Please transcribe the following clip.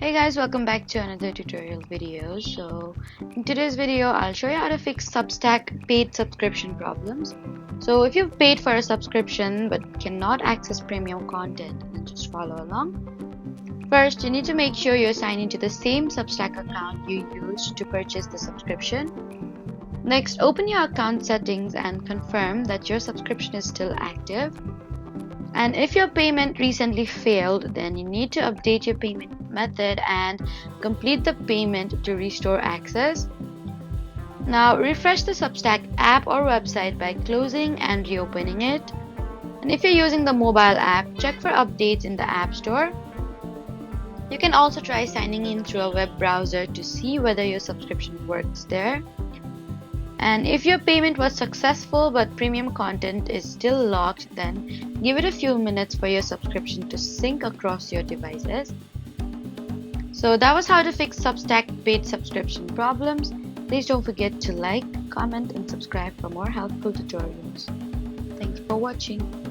Hey guys, welcome back to another tutorial video. So in today's video I'll show you how to fix Substack paid subscription problems. So if you've paid for a subscription but cannot access premium content, then just follow along. First, you need to make sure you're signed into the same Substack account you used to purchase the subscription. Next, open your account settings and confirm that your subscription is still active. And if your payment recently failed, then you need to update your payment method and complete the payment to restore access. Now refresh the Substack app or website by closing and reopening it. And if you're using the mobile app, check for updates in the App Store. You can also try signing in through a web browser to see whether your subscription works there. And if your payment was successful but premium content is still locked, then give it a few minutes for your subscription to sync across your devices. So that was how to fix Substack paid subscription problems. Please don't forget to like, comment, and subscribe for more helpful tutorials. Thanks for watching.